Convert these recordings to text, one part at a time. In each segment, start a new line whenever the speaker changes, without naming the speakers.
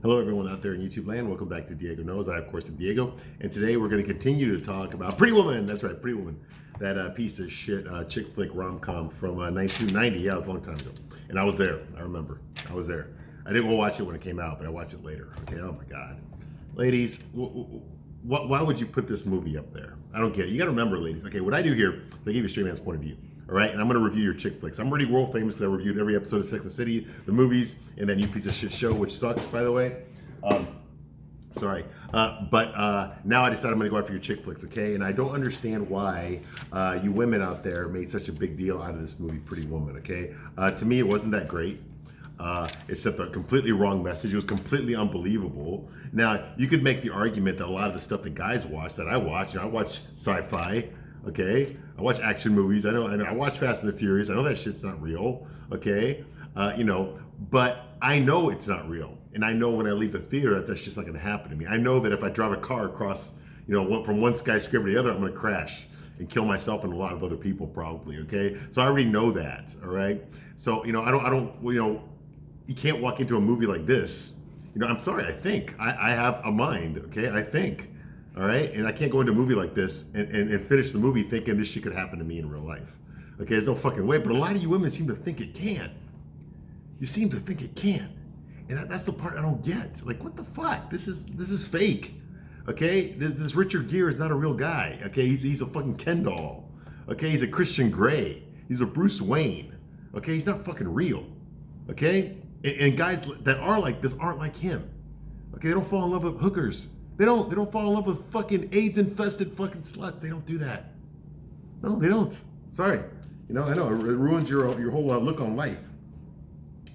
Hello, everyone out there in YouTube land. Welcome back to Diego Knows. I, of course, am Diego. And today we're going to continue to talk about Pretty Woman. That's right, Pretty Woman. That piece of shit chick-flick rom-com from 1990. Yeah, it was a long time ago. And I was there. I remember. I was there. I didn't go watch it when it came out, but I watched it later. Okay, oh my God. Ladies, why would you put this movie up there? I don't get it. You got to remember, ladies. Okay, what I do here is I give you a straight man's point of view. All right, and I'm going to review your chick flicks. I'm already world famous because I reviewed every episode of Sex and the City, the movies, and that new piece of shit show, which sucks, by the way. Sorry, but now I decided I'm going to go after your chick flicks, okay? And I don't understand why you women out there made such a big deal out of this movie, Pretty Woman, okay? To me, it wasn't that great. It sent a completely wrong message. It was completely unbelievable. Now, you could make the argument that a lot of the stuff that guys watch, that I watch, I watch sci-fi, okay? I watch action movies. I know. I watch Fast and the Furious. I know that shit's not real, okay? But I know it's not real. And I know when I leave the theater, that's just not going to happen to me. I know that if I drive a car across, from one skyscraper to the other, I'm going to crash and kill myself and a lot of other people probably, okay? So I already know that, all right? So, you can't walk into a movie like this. I'm sorry, I have a mind, okay? I think, all right? And I can't go into a movie like this and finish the movie thinking this shit could happen to me in real life. Okay, there's no fucking way. But a lot of you women seem to think it can. You seem to think it can. And that's the part I don't get. Like, what the fuck? This is fake. Okay? This Richard Gere is not a real guy. Okay? He's a fucking Ken doll. Okay? He's a Christian Grey. He's a Bruce Wayne. Okay? He's not fucking real. Okay? And guys that are like this aren't like him. Okay? They don't fall in love with hookers. They don't fall in love with fucking AIDS-infested fucking sluts. They don't do that. No, they don't. Sorry. I know it ruins your whole look on life.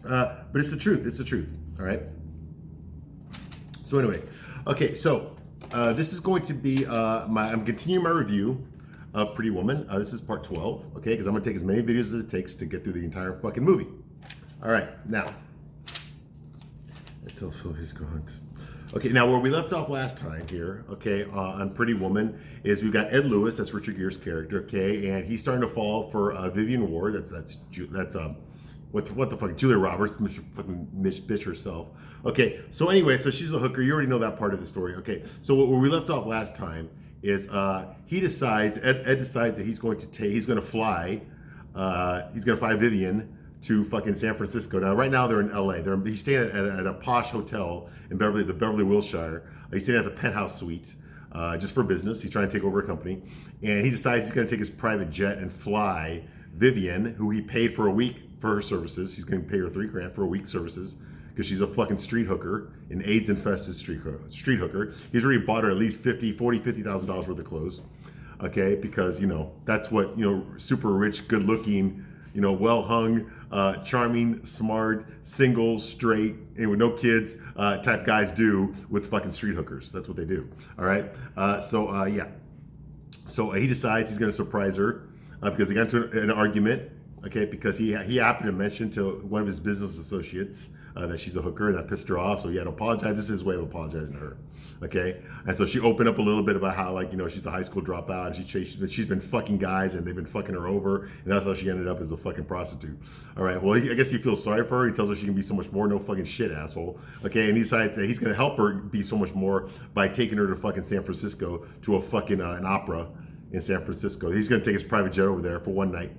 But it's the truth. It's the truth. All right. So anyway, okay. So this is going to be I'm continuing my review of Pretty Woman. This is part 12. Okay, because I'm gonna take as many videos as it takes to get through the entire fucking movie. All right. Now, it tells Phil he's gone. Okay, now where we left off last time here, okay, on Pretty Woman, is we've got Ed Lewis, that's Richard Gere's character, okay, and he's starting to fall for Vivian Ward, that's what the fuck, Julia Roberts, Mr. fucking bitch herself. Okay, so anyway, so she's a hooker. You already know that part of the story. Okay, so where we left off last time is Ed decides that he's going to fly Vivian to fucking San Francisco. Now, right now they're in LA. He's staying at a posh hotel in Beverly, Wilshire. He's staying at the penthouse suite. Just for business. He's trying to take over a company. And he decides he's going to take his private jet and fly Vivian, who he paid for a week for her services. He's going to pay her $3,000 for a week's services because she's a fucking street hooker, an AIDS-infested street hooker. He's already bought her at least $50,000 worth of clothes, okay? Because, that's what, super rich, good-looking, well-hung, charming, smart, single, straight, and with no kids type guys do with fucking street hookers. That's what they do, all right? Yeah. So he decides he's going to surprise her because they got into an argument, okay, because he happened to mention to one of his business associates that she's a hooker, and that pissed her off, so he had to apologize. This is his way of apologizing to her, okay? And so she opened up a little bit about how, she's a high school dropout, and she's been fucking guys, and they've been fucking her over, and that's how she ended up as a fucking prostitute. All right, well, I guess he feels sorry for her. He tells her she can be so much more. No fucking shit, asshole. Okay, and he decides that he's going to help her be so much more by taking her to fucking San Francisco to a fucking an opera in San Francisco. He's going to take his private jet over there for one night.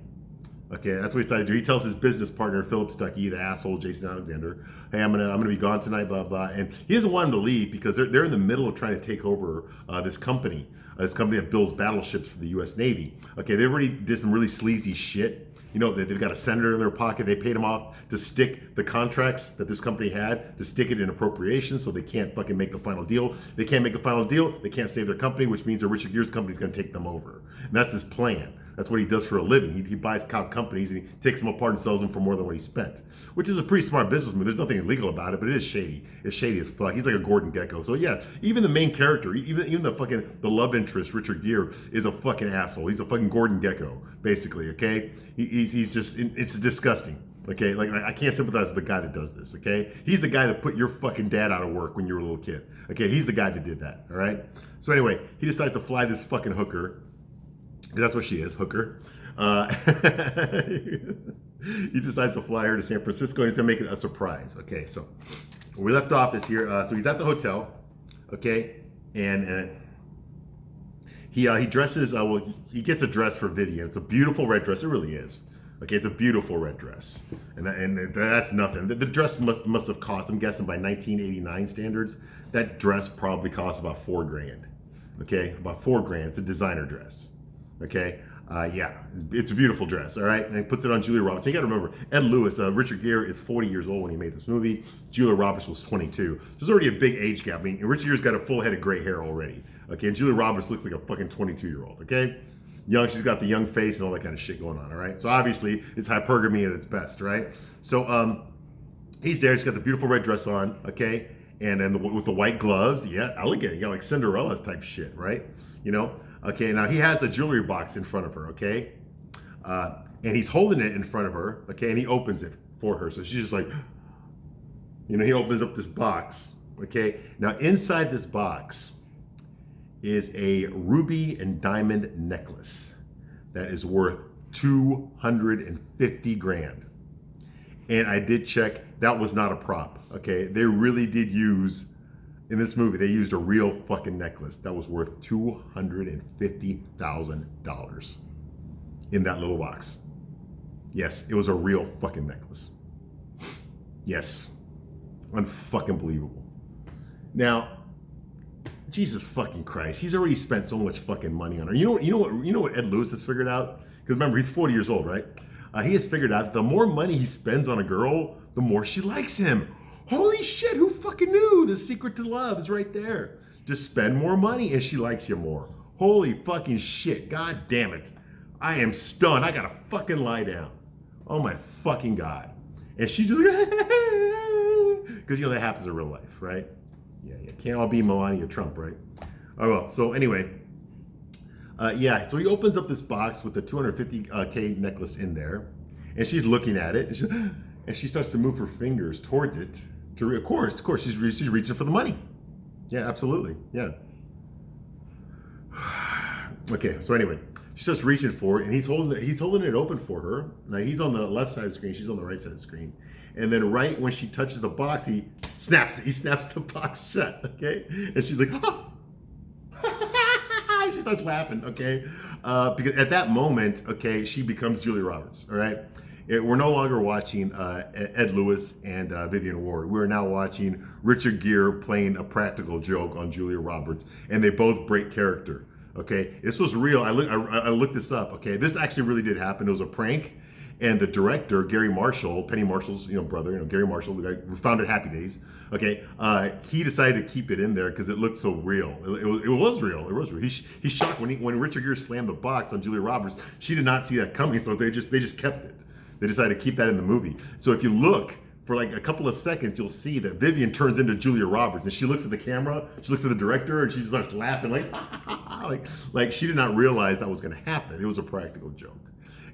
Okay, that's what he decides to do. He tells his business partner, Philip Stuckey, the asshole Jason Alexander, hey, I'm gonna be gone tonight, blah, blah. And he doesn't want him to leave because they're in the middle of trying to take over this company that builds battleships for the U.S. Navy. Okay, they already did some really sleazy shit. They've got a senator in their pocket. They paid him off to stick the contracts that this company had, to stick it in appropriations so they can't fucking make the final deal. They can't make the final deal. They can't save their company, which means that Richard Gere's company is going to take them over. And that's his plan. That's what he does for a living. He buys cow companies and he takes them apart and sells them for more than what he spent, which is a pretty smart business move. There's nothing illegal about it, but it is shady. It's shady as fuck. He's like a Gordon Gekko. So yeah, even the main character, even the love interest, Richard Gere, is a fucking asshole. He's a fucking Gordon Gekko, basically. Okay, he's just it's disgusting. Okay, like I can't sympathize with the guy that does this. Okay, he's the guy that put your fucking dad out of work when you were a little kid. Okay, he's the guy that did that. All right. So anyway, he decides to fly this fucking hooker. That's what she is, hooker. He decides to fly her to San Francisco and he's gonna make it a surprise. Okay, so we left off is here. So he's at the hotel, okay, and he dresses. He gets a dress for Vivian. It's a beautiful red dress. It really is. Okay, it's a beautiful red dress, and that's nothing. The dress must have cost, I'm guessing by 1989 standards, that dress probably cost about $4,000. Okay, about $4,000. It's a designer dress. Okay, yeah, it's a beautiful dress. All right, and he puts it on Julia Roberts. You got to remember, Ed Lewis, Richard Gere is 40 years old when he made this movie. Julia Roberts was 22. So there's already a big age gap. I mean, Richard Gere's got a full head of gray hair already. Okay, and Julia Roberts looks like a fucking 22-year-old. Okay. Young, she's got the young face and all that kind of shit going on, all right? So obviously, it's hypergamy at its best, right? So he's there, he's got the beautiful red dress on, okay? And then with the white gloves, yeah, elegant. You got like Cinderella's type shit, right? You know? Okay, now he has a jewelry box in front of her, okay? And he's holding it in front of her, okay? And he opens it for her. So she's just like, you know, he opens up this box, okay? Now inside this box is a ruby and diamond necklace that is worth $250,000. And I did check, that was not a prop, okay? They really did use, in this movie, they used a real fucking necklace that was worth $250,000 in that little box. Yes, it was a real fucking necklace. Yes, unfucking believable. Now, Jesus fucking Christ, he's already spent so much fucking money on her. You know what Ed Lewis has figured out? Because remember, he's 40 years old, right? He has figured out that the more money he spends on a girl, the more she likes him. Holy shit, who fucking knew? The secret to love is right there. Just spend more money and she likes you more. Holy fucking shit, god damn it. I am stunned, I gotta fucking lie down. Oh my fucking God. And she just, because you know that happens in real life, right? Yeah, can't all be Melania Trump, right? Oh well, so anyway, yeah, so he opens up this box with the $250K necklace in there, and she's looking at it, and she starts to move her fingers towards it. Of course, she's reaching for the money. Yeah, absolutely, yeah. Okay, so anyway, she starts reaching for it, and he's holding it open for her. Now he's on the left side of the screen, she's on the right side of the screen, and then right when she touches the box, he snaps the box shut. Okay, and she's like, oh. She starts laughing, okay? Because at that moment, okay, she becomes Julia Roberts, all right? We're no longer watching Ed Lewis and Vivian Ward. We're now watching Richard Gere playing a practical joke on Julia Roberts, and they both break character, okay? This was real. I looked this up, okay? This actually really did happen. It was a prank, and the director, Gary Marshall, Penny Marshall's brother, Gary Marshall, the guy who founded Happy Days, okay, he decided to keep it in there because it looked so real. It was real. It was real. He's shocked when Richard Gere slammed the box on Julia Roberts. She did not see that coming, so they just kept it. They decided to keep that in the movie. So if you look for like a couple of seconds, you'll see that Vivian turns into Julia Roberts, and she looks at the camera, she looks at the director, and she starts laughing like she did not realize that was going to happen. It was a practical joke.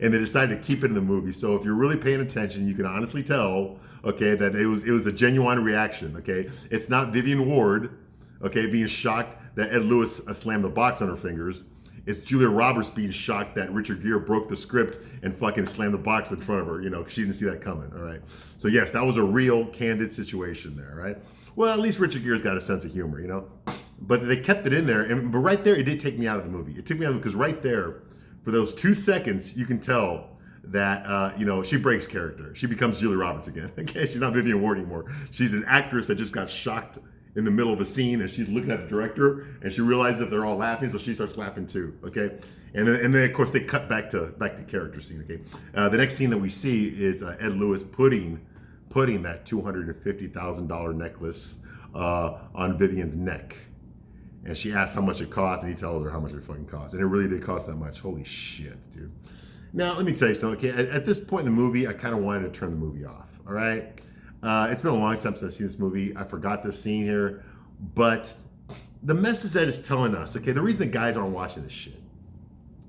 And they decided to keep it in the movie. So if you're really paying attention, you can honestly tell, okay, that it was a genuine reaction, okay? It's not Vivian Ward, okay, being shocked that Ed Lewis slammed the box on her fingers. It's Julia Roberts being shocked that Richard Gere broke the script and fucking slammed the box in front of her, because she didn't see that coming, all right? So yes, that was a real, candid situation there, right? Well, at least Richard Gere's got a sense of humor, But they kept it in there, but right there, it did take me out of the movie. It took me out because right there, for those 2 seconds, you can tell that, she breaks character. She becomes Julia Roberts again. Okay, she's not Vivian Ward anymore. She's an actress that just got shocked in the middle of a scene, and she's looking at the director, and she realizes that they're all laughing, so she starts laughing too. Okay, and then of course they cut back to character scene. Okay, the next scene that we see is Ed Lewis putting that $250,000 necklace on Vivian's neck. And she asks how much it costs, and he tells her how much it fucking costs. And it really did cost that much. Holy shit, dude. Now, let me tell you something, okay? At this point in the movie, I kind of wanted to turn the movie off, all right? It's been a long time since I've seen this movie. I forgot this scene here. But the message that it's telling us, okay, the reason the guys aren't watching this shit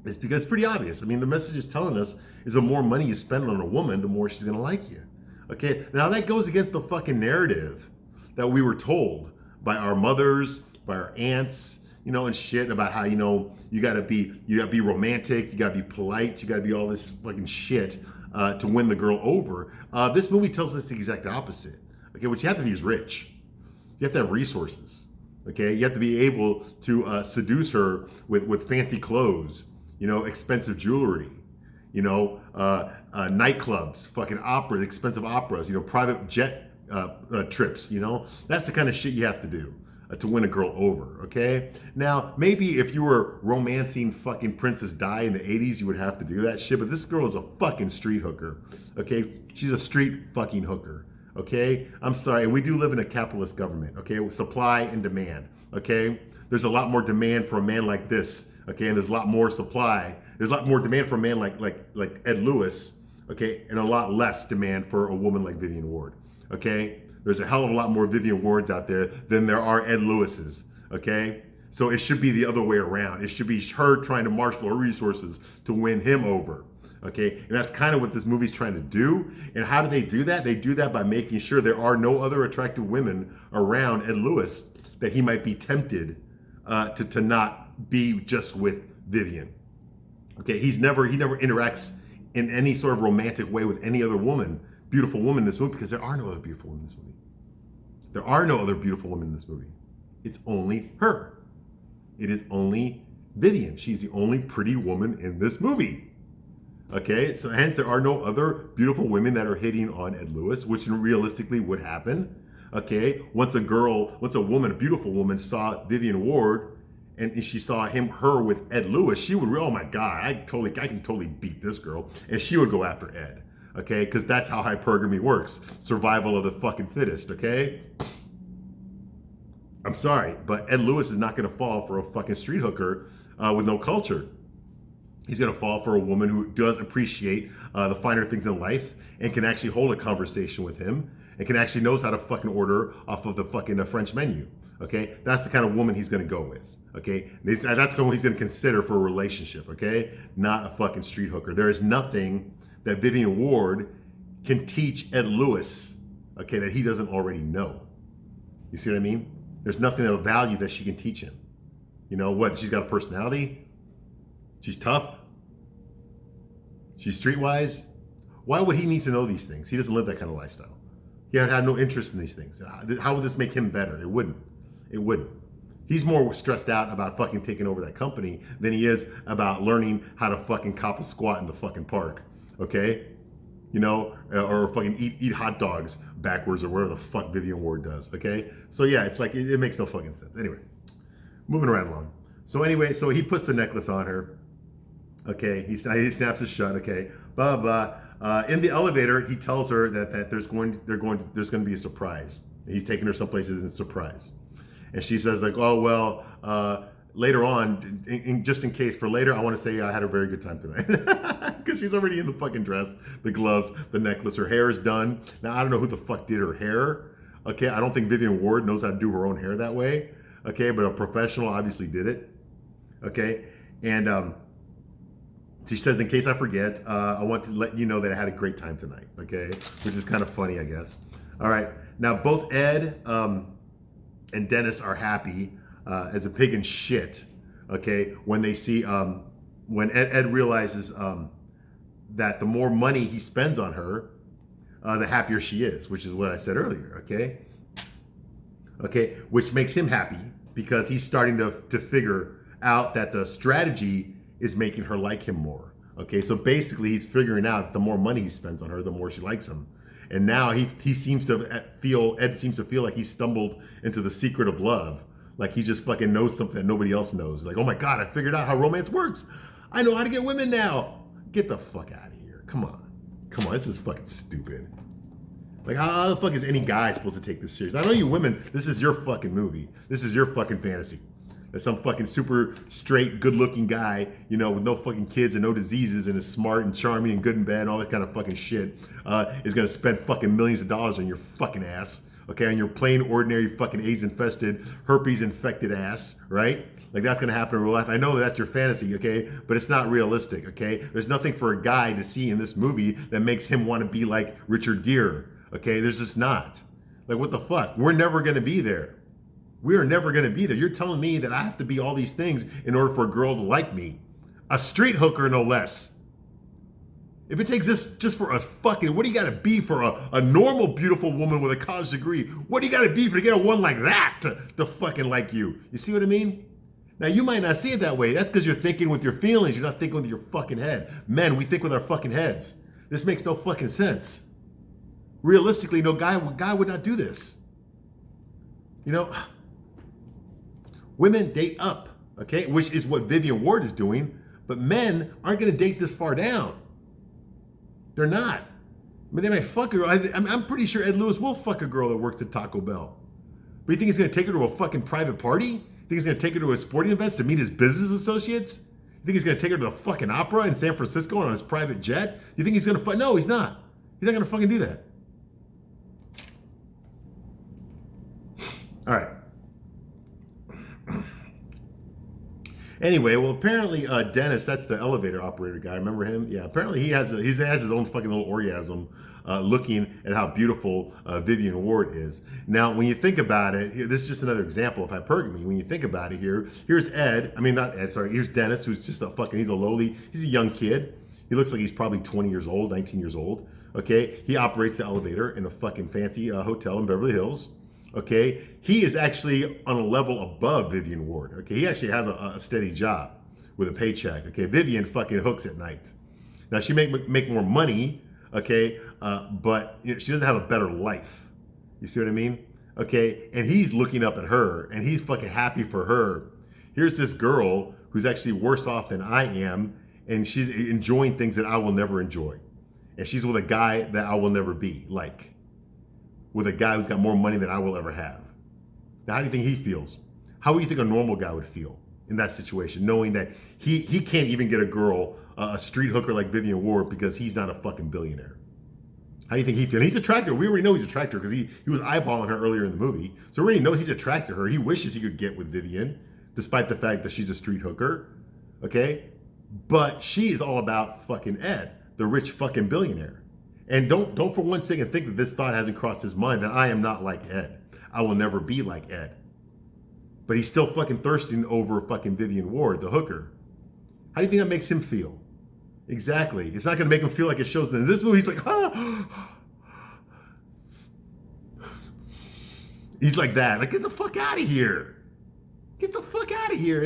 is because it's pretty obvious. I mean, the message is telling us is the more money you spend on a woman, the more she's going to like you, okay? Now, that goes against the fucking narrative that we were told by our mothers, by our aunts, and shit about how, you gotta be romantic, you gotta be polite, you gotta be all this fucking shit to win the girl over. This movie tells us the exact opposite. Okay, what you have to be is rich. You have to have resources. Okay, you have to be able to seduce her with fancy clothes, expensive jewelry, nightclubs, fucking operas, expensive operas, private jet trips. That's the kind of shit you have to do to win a girl over. Okay, now maybe if you were romancing fucking Princess Di in the 80s, you would have to do that shit. But this girl is a fucking street hooker. Okay, she's a street fucking hooker. Okay, I'm sorry, and we do live in a capitalist government. Okay, with supply and demand. Okay, there's a lot more demand for a man like this. Okay, and there's a lot more supply. There's a lot more demand for a man like Ed Lewis. Okay, and a lot less demand for a woman like Vivian Ward. Okay, there's a hell of a lot more Vivian Wards out there than there are Ed Lewises. Okay, so it should be the other way around. It should be her trying to marshal her resources to win him over. Okay, and that's kind of what this movie's trying to do. And how do they do that? They do that by making sure there are no other attractive women around Ed Lewis that he might be tempted to not be just with Vivian. Okay, he never interacts in any sort of romantic way with any other beautiful woman in this movie, because there are no other beautiful women in this movie. There are no other beautiful women in this movie. It's only her. It is only Vivian. She's the only pretty woman in this movie. Okay, so hence there are no other beautiful women that are hitting on Ed Lewis, which realistically would happen. Okay, once a woman, a beautiful woman, saw Vivian Ward and she saw her with Ed Lewis, she would, oh my God, I can totally beat this girl, and she would go after Ed. Okay, because that's how hypergamy works, survival of the fucking fittest. Okay, I'm sorry, but Ed Lewis is not going to fall for a fucking street hooker with no culture. He's going to fall for a woman who does appreciate the finer things in life and can actually hold a conversation with him and can actually knows how to fucking order off of the fucking French menu. Okay, that's the kind of woman he's going to go with. Okay, that's what he's going to consider for a relationship. Okay, not a fucking street hooker. There is nothing that Vivian Ward can teach Ed Lewis, okay, that he doesn't already know. You see what I mean? There's nothing of value that she can teach him. You know what? She's got a personality. She's tough. She's streetwise. Why would he need to know these things? He doesn't live that kind of lifestyle. He had no interest in these things. How would this make him better? It wouldn't. It wouldn't. He's more stressed out about fucking taking over that company than he is about learning how to fucking cop a squat in the fucking park. Okay? Or fucking eat hot dogs backwards or whatever the fuck Vivian Ward does. Okay? So yeah, it's like, it makes no fucking sense. Anyway, moving right along. So anyway, so he puts the necklace on her. Okay, he snaps it shut. Okay, blah blah. In the elevator, he tells her that there's going to be a surprise. He's taking her someplace as a surprise, and she says like, oh well, later on, just in case for later, I want to say I had a very good time tonight, because she's already in the fucking dress, the gloves, the necklace, her hair is done. Now I don't know who the fuck did her hair. Okay, I don't think Vivian Ward knows how to do her own hair that way. Okay, but a professional obviously did it. Okay, and she says, in case I forget, I want to let you know that I had a great time tonight. Okay, which is kind of funny, I guess. All right, now both Ed and Dennis are happy as a pig in shit. Okay, when they see when Ed realizes that the more money he spends on her, the happier she is, which is what I said earlier. Okay, which makes him happy because he's starting to figure out that the strategy is making her like him more. Okay, so basically he's figuring out that the more money he spends on her, the more she likes him. And now Ed seems to feel like he stumbled into the secret of love. Like he just fucking knows something that nobody else knows. Like, oh my God, I figured out how romance works. I know how to get women now. Get the fuck out of here. Come on, this is fucking stupid. Like, how the fuck is any guy supposed to take this serious? I know you women, this is your fucking movie. This is your fucking fantasy. That some fucking super straight, good-looking guy, with no fucking kids and no diseases and is smart and charming and good in bed and all that kind of fucking shit, is gonna spend fucking millions of dollars on your fucking ass, okay? On your plain, ordinary, fucking AIDS-infested, herpes-infected ass, right? Like, that's gonna happen in real life. I know that's your fantasy, okay? But it's not realistic, okay? There's nothing for a guy to see in this movie that makes him want to be like Richard Gere, okay? There's just not. Like, what the fuck? We're never gonna be there. We are never going to be there. You're telling me that I have to be all these things in order for a girl to like me. A street hooker, no less. If it takes this just for us fucking, what do you gotta be for a normal, beautiful woman with a college degree? What do you gotta be for to get a one like that to fucking like you? You see what I mean? Now, you might not see it that way. That's because you're thinking with your feelings. You're not thinking with your fucking head. Men, we think with our fucking heads. This makes no fucking sense. Realistically, no guy would not do this. You know, women date up, okay? Which is what Vivian Ward is doing. But men aren't going to date this far down. They're not. I mean, they might fuck her. I'm pretty sure Ed Lewis will fuck a girl that works at Taco Bell. But you think he's going to take her to a fucking private party? You think he's going to take her to his sporting events to meet his business associates? You think he's going to take her to the fucking opera in San Francisco on his private jet? You think he's going to No, he's not. He's not going to fucking do that. All right. Anyway, well, apparently Dennis, that's the elevator operator guy. Remember him? Yeah. Apparently he has his own fucking little orgasm looking at how beautiful Vivian Ward is. Now, when you think about it, this is just another example of hypergamy. When you think about it here's Ed. I mean, not Ed. Sorry. Here's Dennis, who's just he's a young kid. He looks like he's probably 20 years old, 19 years old. Okay. He operates the elevator in a fucking fancy hotel in Beverly Hills. Okay, he is actually on a level above Vivian Ward. Okay, he actually has a steady job with a paycheck. Okay, Vivian fucking hooks at night. Now she make more money. Okay, but she doesn't have a better life. You see what I mean? Okay, and he's looking up at her, and he's fucking happy for her. Here's this girl who's actually worse off than I am, and she's enjoying things that I will never enjoy, and she's with a guy that I will never be like. With a guy who's got more money than I will ever have. Now, how do you think he feels? How would you think a normal guy would feel in that situation, knowing that he can't even get a girl, a street hooker like Vivian Ward, because he's not a fucking billionaire? How do you think he feels? And he's attracted. We already know he's attracted because he was eyeballing her earlier in the movie. So we already know he's attracted to her. He wishes he could get with Vivian, despite the fact that she's a street hooker. Okay? But she is all about fucking Ed, the rich fucking billionaire. And don't for one second think that this thought hasn't crossed his mind, that I am not like Ed. I will never be like Ed. But he's still fucking thirsting over fucking Vivian Ward, the hooker. How do you think that makes him feel? Exactly. It's not going to make him feel like it shows. In this movie, he's like, ah. He's like that. Like, get the fuck out of here. Get the fuck out of here.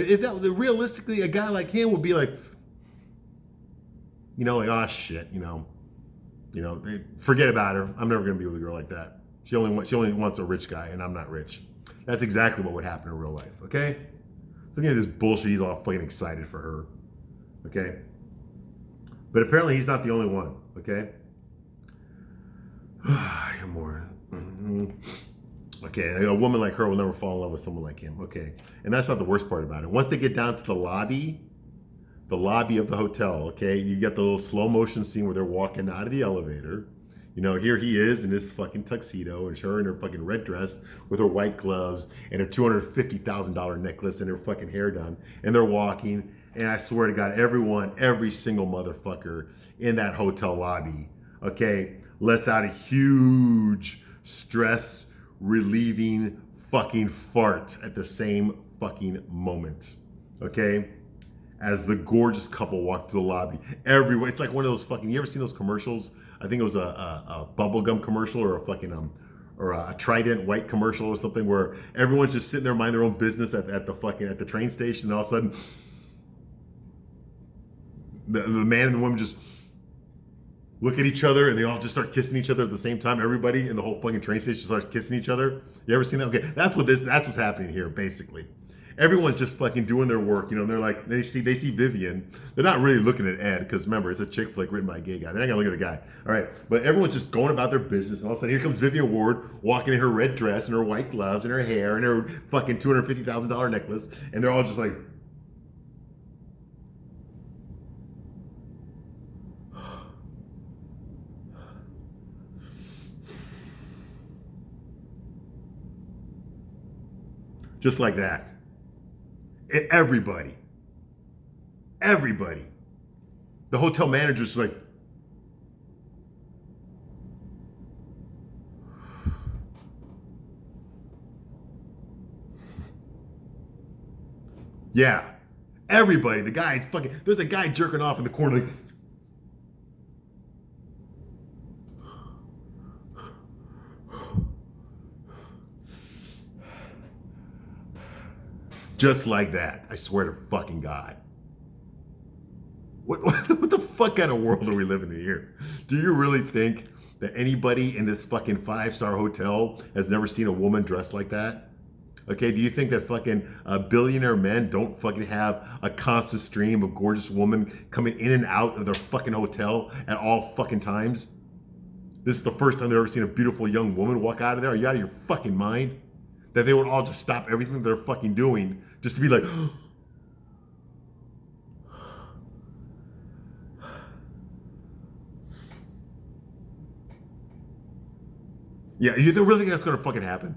Realistically, a guy like him would be like, like, oh shit, forget about her. I'm never going to be with a girl like that. She only wants a rich guy, and I'm not rich. That's exactly what would happen in real life, okay? So again, this bullshit, he's all fucking excited for her, okay? But apparently he's not the only one, okay? More. Mm-hmm. Okay, a woman like her will never fall in love with someone like him, okay? And that's not the worst part about it. Once they get down to the lobby of the hotel, okay? You get the little slow motion scene where they're walking out of the elevator. Here he is in his fucking tuxedo, and her in her fucking red dress with her white gloves and her $250,000 necklace and her fucking hair done. And they're walking, and I swear to God, every single motherfucker in that hotel lobby, okay, lets out a huge stress relieving fucking fart at the same fucking moment, okay? As the gorgeous couple walk through the lobby. Everyone, it's like one of those fucking, you ever seen those commercials? I think it was a bubblegum commercial or a fucking, or a Trident white commercial or something, where everyone's just sitting there minding their own business at the train station, and all of a sudden, the man and the woman just look at each other, and they all just start kissing each other at the same time. Everybody in the whole fucking train station starts kissing each other. You ever seen that? Okay, that's what's happening here, basically. Everyone's just fucking doing their work, and they're like, they see Vivian. They're not really looking at Ed, because remember, it's a chick flick written by a gay guy. They're not gonna look at the guy. All right, but everyone's just going about their business, and all of a sudden, here comes Vivian Ward walking in her red dress and her white gloves and her hair and her fucking $250,000 necklace, and they're all just like, just like that. Everybody. The hotel manager's like, yeah, everybody. The guy fucking, there's a guy jerking off in the corner like, Just like that. I swear to fucking God. What the fuck kind of world are we living in here? Do you really think that anybody in this fucking 5-star hotel has never seen a woman dressed like that? Okay, do you think that fucking billionaire men don't fucking have a constant stream of gorgeous women coming in and out of their fucking hotel at all fucking times? This is the first time they've ever seen a beautiful young woman walk out of there? Are you out of your fucking mind? That they would all just stop everything they're fucking doing just to be like, yeah, you really think that's gonna fucking happen?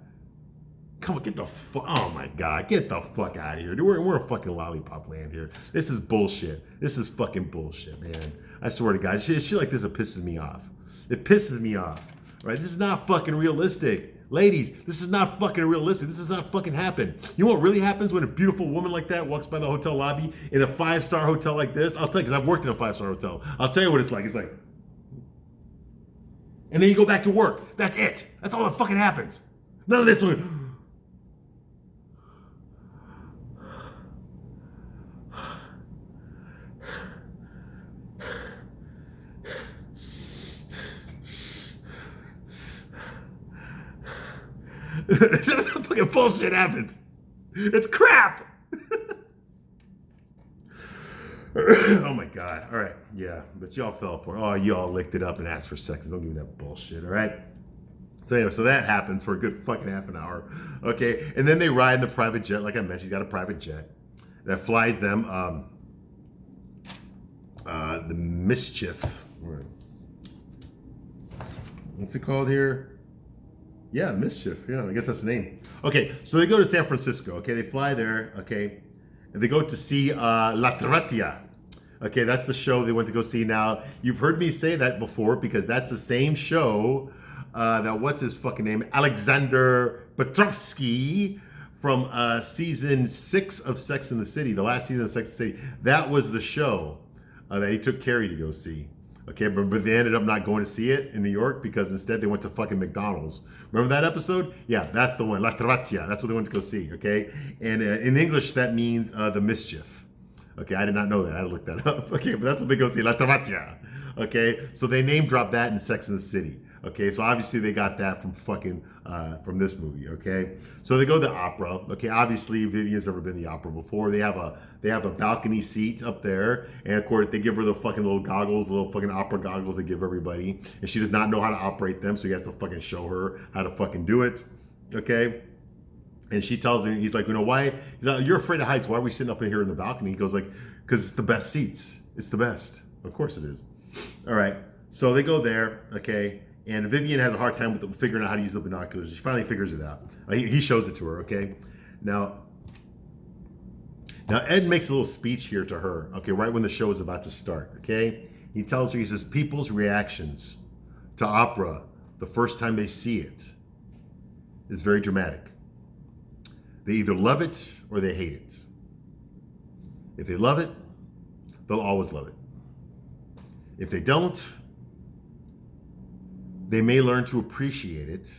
Come on, get the fuck, oh my God, get the fuck out of here. Dude, we're in fucking lollipop land here. This is bullshit. This is fucking bullshit, man. I swear to God, shit like this, it pisses me off. It pisses me off, right? This is not fucking realistic. Ladies, this is not fucking realistic. This does not fucking happen. You know what really happens when a beautiful woman like that walks by the hotel lobby in a 5-star hotel like this? I'll tell you, because I've worked in a 5-star hotel. I'll tell you what it's like. It's like, and then you go back to work. That's it. That's all that fucking happens. None of this. That fucking bullshit happens. It's crap. Oh my God. All right. Yeah. But y'all fell for it. Oh, y'all licked it up and asked for sex. Don't give me that bullshit. All right. So anyway, so that happens for a good fucking half an hour. Okay. And then they ride in the private jet. Like I mentioned, she's got a private jet that flies them the Mischief. What's it called here? Yeah, Mischief. Yeah, I guess that's the name. Okay, so they go to San Francisco. Okay, they fly there. Okay, and they go to see La Tratia. Okay, that's the show they went to go see. Now, you've heard me say that before because that's the same show that what's his fucking name? Alexander Petrovsky from season 6 of Sex and the City, the last season of Sex and the City. That was the show that he took Carrie to go see. Okay, but they ended up not going to see it in New York because instead they went to fucking McDonald's. Remember that episode? Yeah, that's the one. La Tratia. That's what they went to go see. Okay, and in English that means the mischief. Okay, I did not know that. I had to look that up. Okay, but that's what they go see. La Tratia. Okay, so they name dropped that in Sex and the City. Okay, so obviously they got that from fucking from this movie. Okay, so they go to the opera. Okay, obviously Vivian's never been to the opera before. They have a balcony seat up there, and of course they give her the fucking little goggles, little fucking opera goggles they give everybody, and she does not know how to operate them, so he has to fucking show her how to fucking do it. Okay. And she tells him, he's like, you know, why? He's like, you're afraid of heights. Why are we sitting up in here in the balcony? He goes like, because it's the best seats. It's the best. Of course it is. All right. So they go there. Okay. And Vivian has a hard time with figuring out how to use the binoculars. She finally figures it out. He shows it to her. Okay. Now Ed makes a little speech here to her. Okay. Right when the show is about to start. Okay. He tells her, he says, people's reactions to opera the first time they see it is very dramatic. They either love it or they hate it. If they love it, they'll always love it. If they don't, they may learn to appreciate it,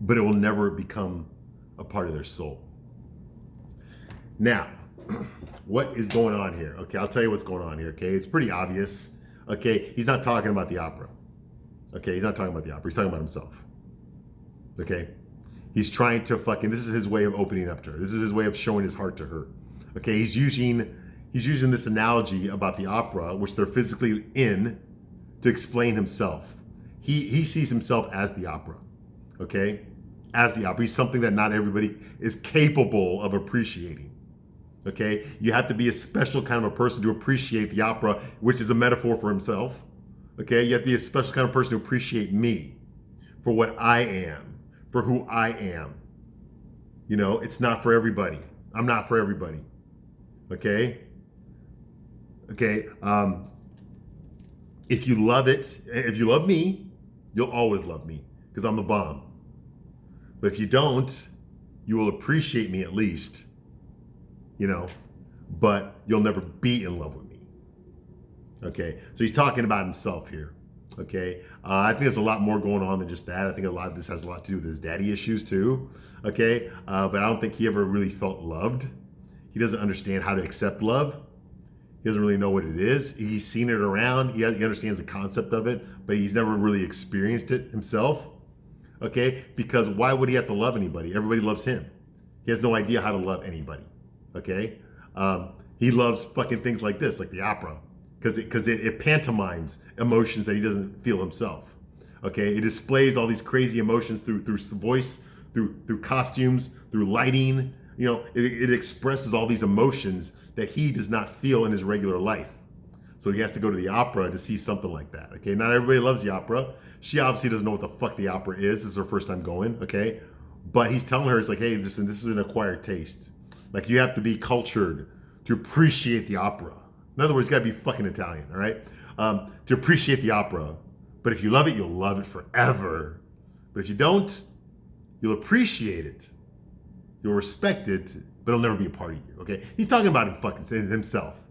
but it will never become a part of their soul. Now, what is going on here? Okay, I'll tell you what's going on here, okay? It's pretty obvious, okay? He's not talking about the opera. Okay, he's not talking about the opera. He's talking about himself. Okay? He's trying to this is his way of opening up to her. This is his way of showing his heart to her. Okay, he's using this analogy about the opera, which they're physically in, to explain himself. He sees himself as the opera. Okay? As the opera. He's something that not everybody is capable of appreciating. Okay? You have to be a special kind of a person to appreciate the opera, which is a metaphor for himself. Okay? You have to be a special kind of person to appreciate me for what I am. For who I am. You know, it's not for everybody. I'm not for everybody. Okay? Okay? If you love it, if you love me, you'll always love me because I'm the bomb. But if you don't, you will appreciate me at least, you know, but you'll never be in love with me. Okay? So he's talking about himself here. Okay, I think there's a lot more going on than just that. I think a lot of this has a lot to do with his daddy issues too. Okay, but I don't think he ever really felt loved. He doesn't understand how to accept love. He doesn't really know what it is. He's seen it around. He understands the concept of it, but he's never really experienced it himself. Okay, because why would he have to love anybody? Everybody loves him. He has no idea how to love anybody. Okay, he loves fucking things like this, like the opera, because it pantomimes emotions that he doesn't feel himself. Okay, it displays all these crazy emotions through voice, through costumes, through lighting. You know, it expresses all these emotions that he does not feel in his regular life. So he has to go to the opera to see something like that. Okay, not everybody loves the opera. She obviously doesn't know what the fuck the opera is. This is her first time going. Okay, but he's telling her, it's like, hey, this is an acquired taste. Like, you have to be cultured to appreciate the opera. In other words, you gotta be fucking Italian, all right? To appreciate the opera. But if you love it, you'll love it forever. But if you don't, you'll appreciate it. You'll respect it, but it'll never be a part of you, okay? He's talking about himself.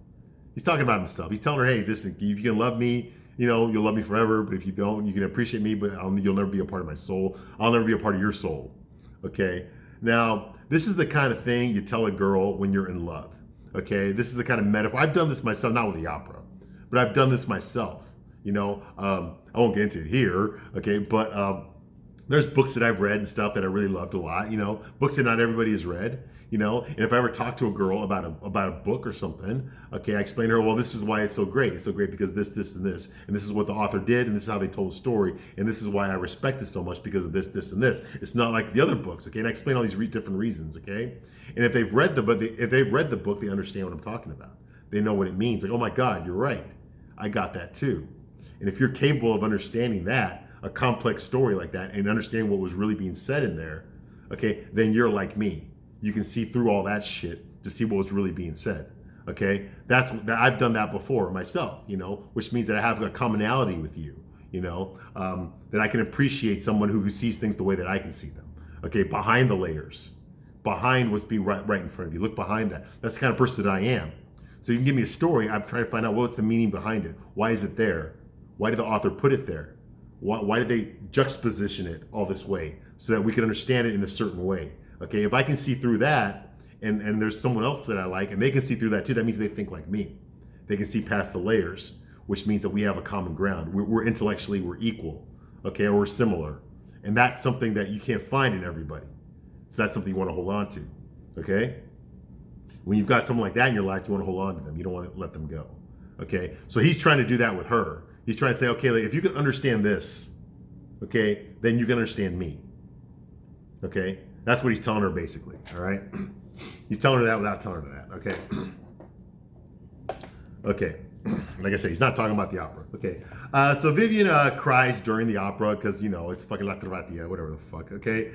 He's talking about himself. He's telling her, hey, listen, if you can love me, you know, you'll love me forever. But if you don't, you can appreciate me, but you'll never be a part of my soul. I'll never be a part of your soul, okay? Now, this is the kind of thing you tell a girl when you're in love, okay? This is the kind of metaphor. I've done this myself, not with the opera, but I've done this myself, you know? I won't get into it here, okay? But there's books that I've read and stuff that I really loved a lot, you know? Books that not everybody has read, you know? And if I ever talk to a girl about a book or something, okay, I explain to her, well, this is why it's so great. It's so great because this, and this is what the author did, and this is how they told the story, and this is why I respect it so much because of this, and this. It's not like the other books, okay? And I explain all these different reasons, okay? And if they've read the book, they understand what I'm talking about. They know what it means. Like, oh my God, you're right. I got that too. And if you're capable of understanding that, a complex story like that, and understanding what was really being said in there, okay, then you're like me. You can see through all that shit to see what was really being said. Okay, I've done that before myself, you know, which means that I have a commonality with you, you know, that I can appreciate someone who sees things the way that I can see them. Okay, behind the layers, behind what's being right in front of you. Look behind that. That's the kind of person that I am. So you can give me a story. I'm trying to find out what's the meaning behind it. Why is it there? Why did the author put it there? Why did they juxtaposition it all this way so that we can understand it in a certain way? Okay, if I can see through that, and there's someone else that I like, and they can see through that too, that means they think like me. They can see past the layers, which means that we have a common ground. We're intellectually, we're equal, okay, or we're similar. And that's something that you can't find in everybody. So that's something you want to hold on to, okay? When you've got someone like that in your life, you want to hold on to them. You don't want to let them go, okay? So he's trying to do that with her. He's trying to say, okay, like, if you can understand this, okay, then you can understand me. Okay? That's what he's telling her basically, all right? He's telling her that without telling her that, okay? Okay. Like I said, he's not talking about the opera. Okay. So Vivian cries during the opera because, you know, it's fucking La Traviata, whatever the fuck, okay?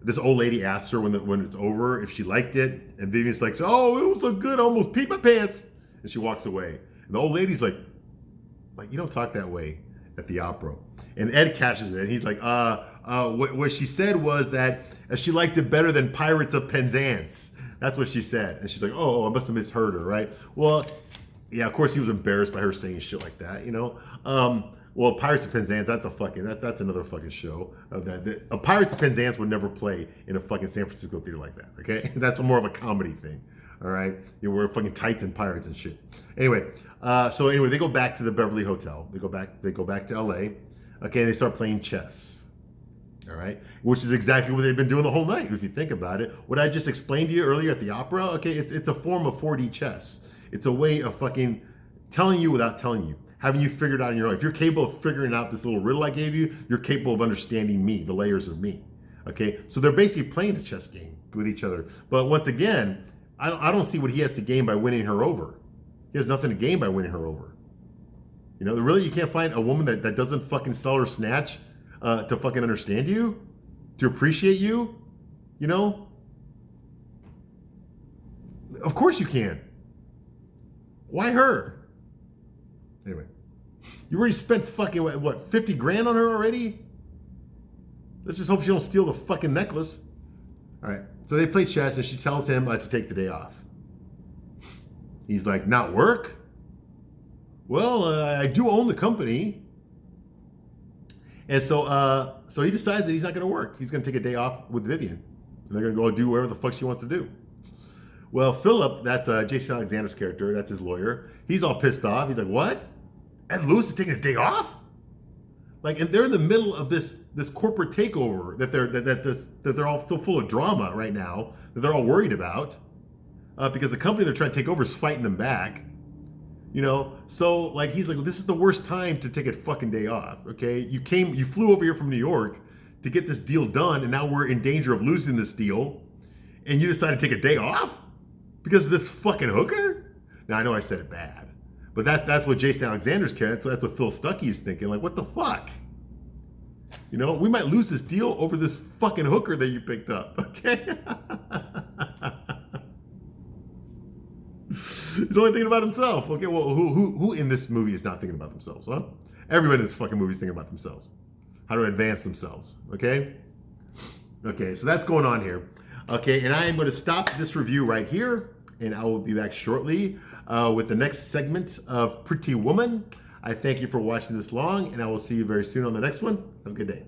This old lady asks her when it's over if she liked it, and Vivian's like, oh, it was so good, I almost peed my pants. And she walks away. And the old lady's like, you don't talk that way at the opera. And Ed catches it, and he's like, what she said was that she liked it better than Pirates of Penzance. That's what she said. And she's like, oh, I must have misheard her, right? Well, yeah, of course he was embarrassed by her saying shit like that, you know? Well, Pirates of Penzance, that's another fucking show. Pirates of Penzance would never play in a fucking San Francisco theater like that, okay? That's more of a comedy thing. All right, you know, we're fucking tights and pirates and shit. Anyway, they go back to the Beverly Hotel. They go back to LA. Okay, and they start playing chess. All right, which is exactly what they've been doing the whole night. If you think about it, what I just explained to you earlier at the opera. Okay, it's a form of 4D chess. It's a way of fucking telling you without telling you, having you figured out on your own. If you're capable of figuring out this little riddle I gave you, you're capable of understanding me, the layers of me. Okay, so they're basically playing a chess game with each other. But once again, I don't see what he has to gain by winning her over. He has nothing to gain by winning her over. You know, really, you can't find a woman that doesn't fucking sell her snatch to fucking understand you, to appreciate you, you know? Of course you can. Why her? Anyway, you already spent fucking, what, 50 grand on her already? Let's just hope she don't steal the fucking necklace. All right, so they play chess, and she tells him to take the day off. He's like, not work? Well, I do own the company. And so he decides that he's not going to work. He's going to take a day off with Vivian, and they're going to go do whatever the fuck she wants to do. Well, Philip, that's Jason Alexander's character, that's his lawyer. He's all pissed off. He's like, "What? Ed Lewis is taking a day off?" Like, and they're in the middle of this corporate takeover that they're all so full of drama right now that they're all worried about because the company they're trying to take over is fighting them back. So like he's like, well, this is the worst time to take a fucking day off. Okay, you flew over here from New York to get this deal done, and now we're in danger of losing this deal, and you decide to take a day off because of this fucking hooker. Now I know I said it bad, but that's what Jason Alexander's character. That's what Phil Stuckey is thinking. Like, what the fuck? We might lose this deal over this fucking hooker that you picked up. Okay. He's only thinking about himself. Okay, well, who in this movie is not thinking about themselves, huh? Everybody in this fucking movie is thinking about themselves. How to advance themselves, okay? Okay, so that's going on here. Okay, and I am going to stop this review right here, and I will be back shortly with the next segment of Pretty Woman. I thank you for watching this long, and I will see you very soon on the next one. Have a good day.